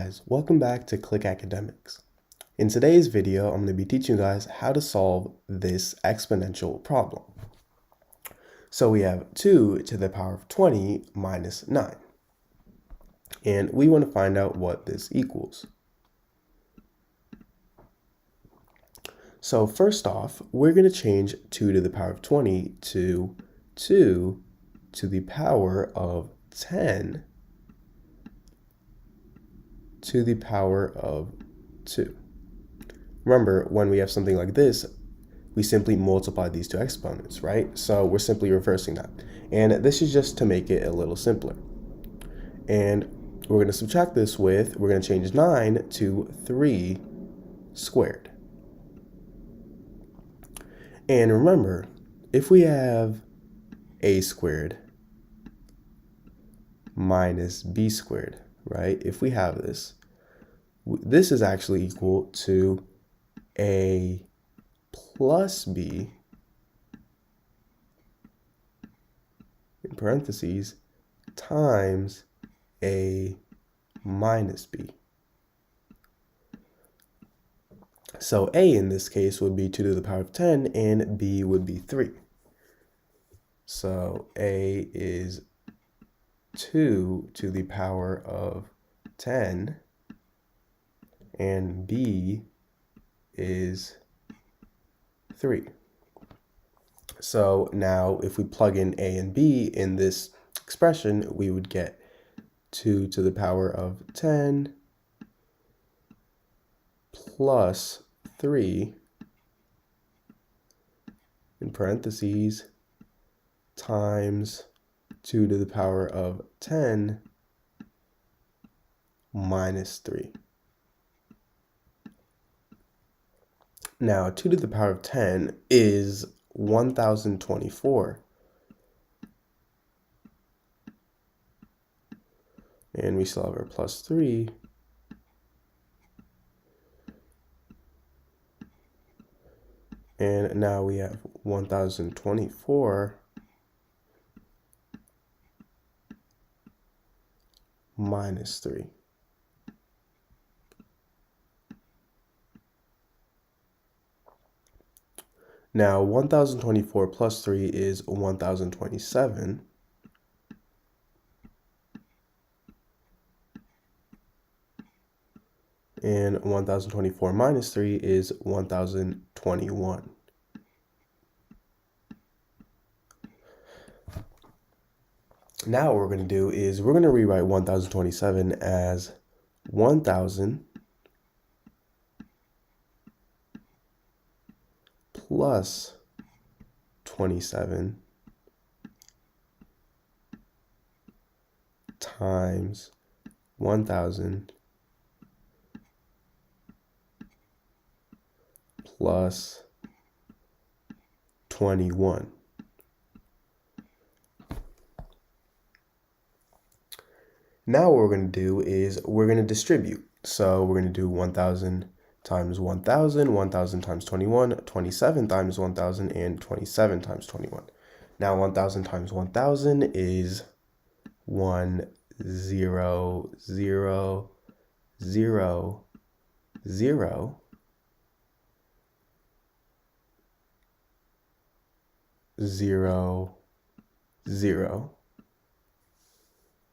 guys, welcome back to Click Academics. In today's video, I'm going to be teaching you guys how to solve this exponential problem. So we have 2 to the power of 20 minus 9. And we want to find out what this equals. So first off, we're going to change 2 to the power of 20 to 2 to the power of 10 to the power of 2. Remember, when we have something like this, we simply multiply these two exponents, right? So we're simply reversing that. And this is just to make it a little simpler. And we're going to subtract this with, we're going to change 9 to 3 squared. And remember, if we have a squared minus b squared, right? If we have this, this is actually equal to a plus b in parentheses times a minus b. So a in this case would be 2 to the power of 10 and b would be 3. So a is 2 to the power of 10 and b is 3. So now if we plug in a and b in this expression, we would get 2 to the power of 10 plus 3 in parentheses times 2 to the power of 10 minus 3. Now, 2 to the power of 10 is 1024. And we still have our plus 3. And now we have 1024 minus 3. Now, 1024 plus 3 is 1027. And 1024 minus 3 is 1021. Now what we're going to do is we're going to rewrite 1027 as 1000 plus 27 times 1000 plus 21. Now what we're going to do is we're going to distribute. So we're going to do 1000 times 1000, 1000 times 21, 27 times 1000, and 27 times 21. Now 1000 times 1000 is 1, 0, 0, 0, 0, 0, 0,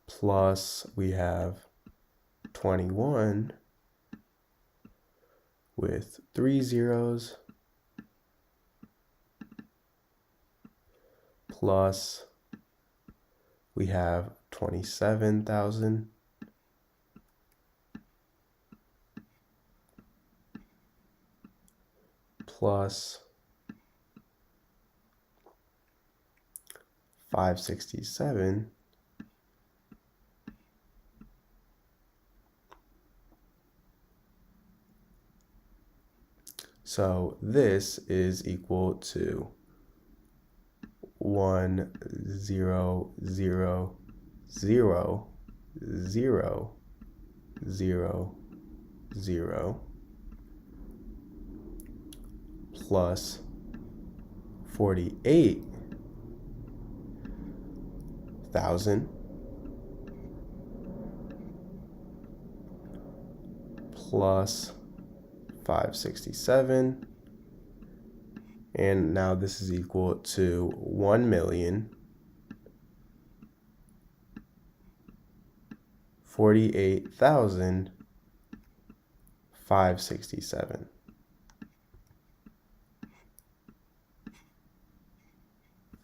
plus we have 21 with 3 zeros, plus we have 27,000, plus 567, so this is equal to 1, 0, 0, 0, 0, 0, 0, plus 48,000 plus 567. And now this is equal to 1,048,567.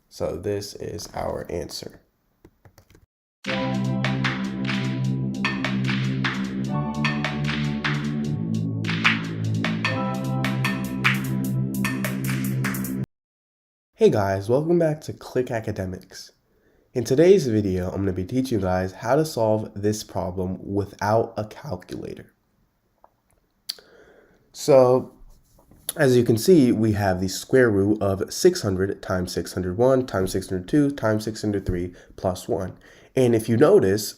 So this is our answer. Hey guys, welcome back to Click Academics. In today's video, I'm going to be teaching you guys how to solve this problem without a calculator. So, as you can see, we have the square root of 600 times 601 times 602 times 603 plus 1. And if you notice,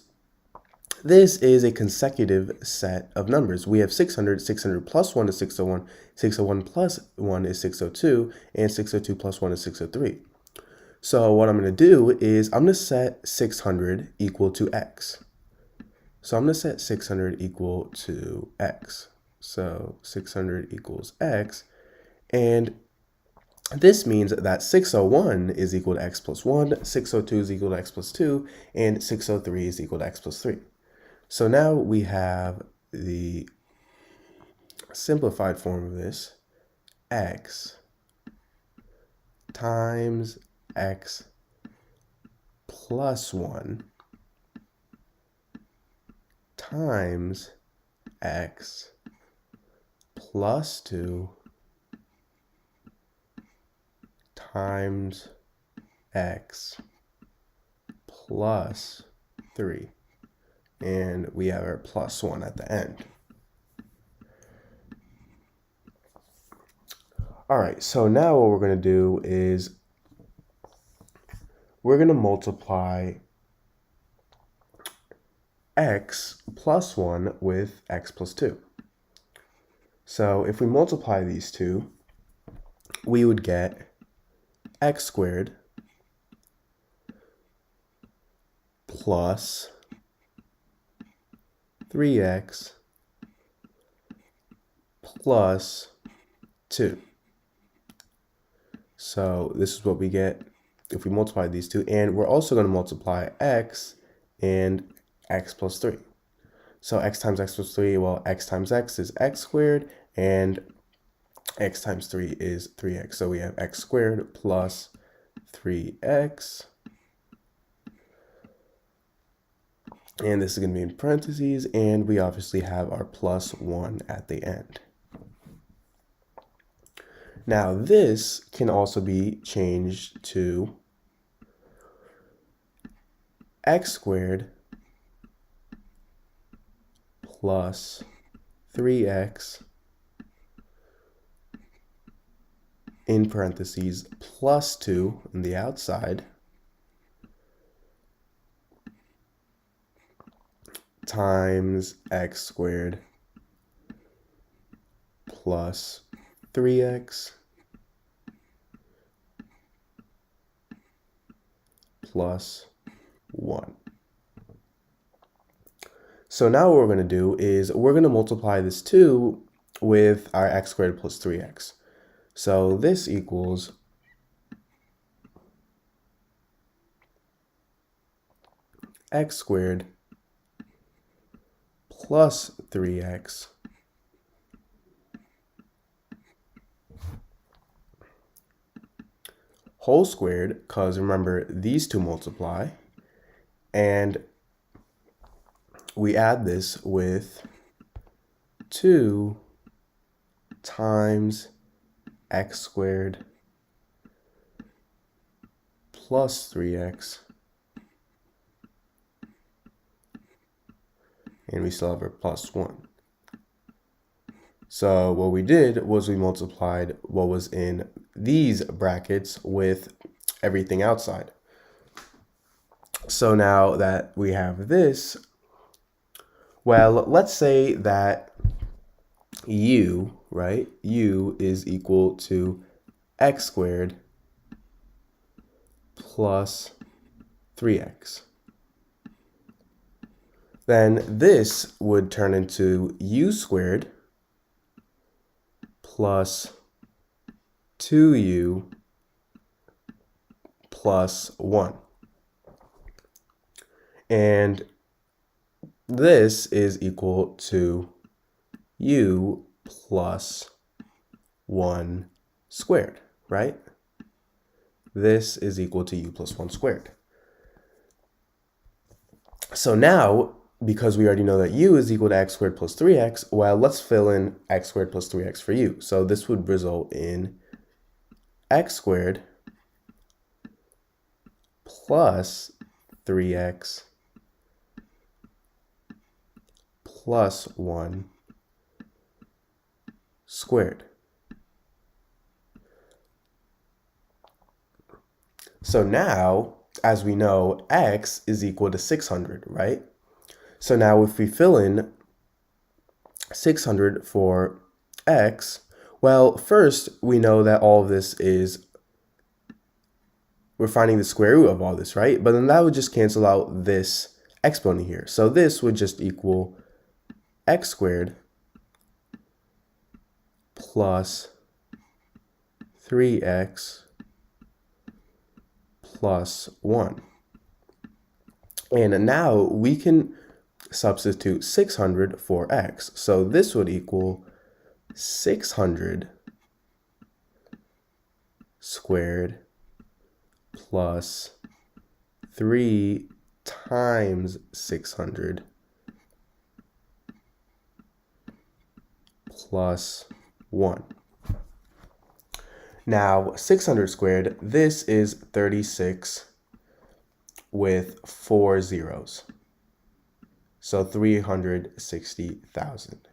this is a consecutive set of numbers. We have 600, 600 plus 1 is 601, 601 plus 1 is 602, and 602 plus 1 is 603. So what I'm going to do is I'm going to set 600 equal to x. So I'm going to set 600 equal to x. So 600 equals x. And this means that 601 is equal to x plus 1, 602 is equal to x plus 2, and 603 is equal to x plus 3. So now we have the simplified form of this, x times x plus 1 times x plus 2 times x plus 3. And we have our plus 1 at the end. All right, so now what we're going to do is we're going to multiply x plus 1 with x plus 2. So if we multiply these two, we would get x squared plus 3x plus 2. So this is what we get if we multiply these two. And we're also going to multiply x and x plus 3. So x times x plus 3, well, x times x is x squared, and x times 3 is 3x. So we have x squared plus 3x. And this is going to be in parentheses, and we obviously have our plus 1 at the end. Now this can also be changed to x squared plus 3x in parentheses plus 2 on the outside times x squared plus 3x plus 1. So now what we're going to do is we're going to multiply this 2 with our x squared plus 3x. So this equals x squared plus 3x whole squared, because remember these two multiply, and we add this with 2 times x squared plus 3x, and we still have our plus 1. So what we did was we multiplied what was in these brackets with everything outside. So now that we have this, well, let's say that u, right, u is equal to x squared plus 3x. then this would turn into u squared plus 2u plus 1. And this is equal to u plus 1 squared, right? This is equal to u plus 1 squared. So now, because we already know that u is equal to x squared plus 3x, well, let's fill in x squared plus 3x for u. So this would result in x squared plus 3x plus 1 squared. So now, as we know, x is equal to 600, right? So now if we fill in 600 for x, well, first we know that all of this is, we're finding the square root of all this, right? But then that would just cancel out this exponent here. So this would just equal x squared plus 3x plus 1. And now we can substitute 600 for x. So this would equal 600 squared plus 3 times 600 plus 1. Now, 600 squared, this is 36 with 4 zeros. So 360,000.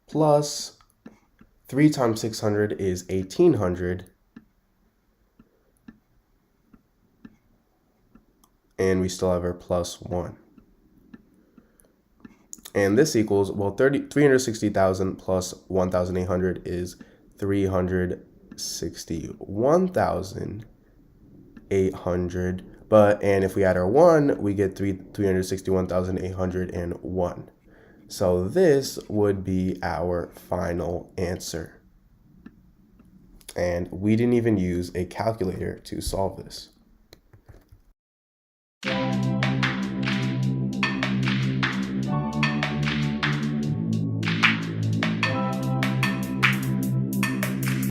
Plus 3 times 600 is 1800. And we still have our plus 1. And this equals, well, 360,000 plus 1,800 is 361,800. And if we add our 1, we get 361,801. So this would be our final answer. And we didn't even use a calculator to solve this.